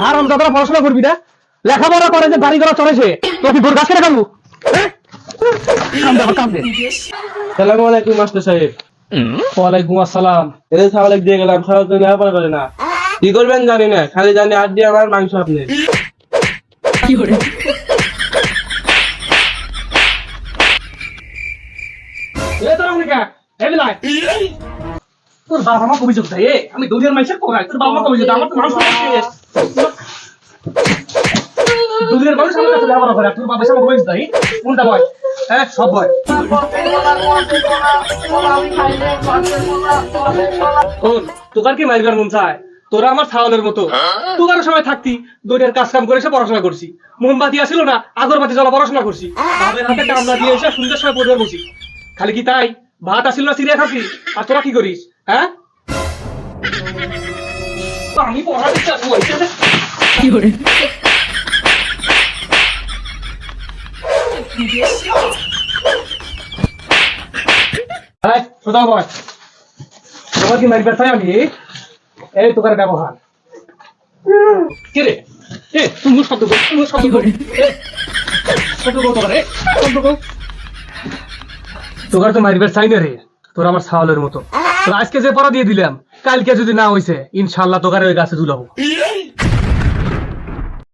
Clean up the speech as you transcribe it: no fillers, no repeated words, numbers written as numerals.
হারামজাদারা পড়াশোনা করবি না, লেখাপড়া করে যে বাড়ি ঘর চলেছে, তোর কি ভোর গাছ কেটে খাবো? সালাম আলাইকুম মাস্টার সাহেব। ওয়ালাইকুম আসসালাম। এদের ছাগল দিয়ে গেলাম, ছাগল তো লেখাপড়া করে না, কি করবেন জানি না, খালি জানি আর দিয়ে আমার মাংস আপনি। তোর বাবা মা অভিযোগ দেয়, আমি দুনিয়ার মানুষের কোথায়, তোর বাবা মা অভিযোগ, আমার তো মানুষ দুনিয়ার মানুষ আমার কাছে লেখাপড়া করে, তোর বাবা সব অভিযোগ দেয়, কোনটা বয়? হ্যাঁ, সব বয়। তোকার কি মাইরবার মন চায়? তোরা আমার ছাগলের মতো, তোকার সময় থাকতি দুনিয়ার কাজ কাম করে এসে পড়াশোনা করছি, মোমবাতি আসিল না, আগরবাতি জ্বলা পড়াশোনা করছি, বাবার হাতে কামলা দিয়ে এসে সুন্দর সময় পড়বে বসি। খালি কি তাই? ভাত আসিল না, সিরিয়া খাসি, আর তোরা কি করিস? হ্যাঁ, আমি পড়া দিচ্ছি কি করে? সোজা বয়, তোমার কি মাইরবার চাই আমি? এই তোকার ব্যবহার কে রে? তুমি শব্দ কর, তুমি শব্দ কর, শব্দ কর তোকার তো মাইরবার চাই না রে, তোর আমার ছাগলের মতো। তোর আজকে যে পড়া দিয়ে দিলাম, কালকে যদি না হইছে ইনশাল্লাহ তোকার ওই গাছে ঝুলাবো।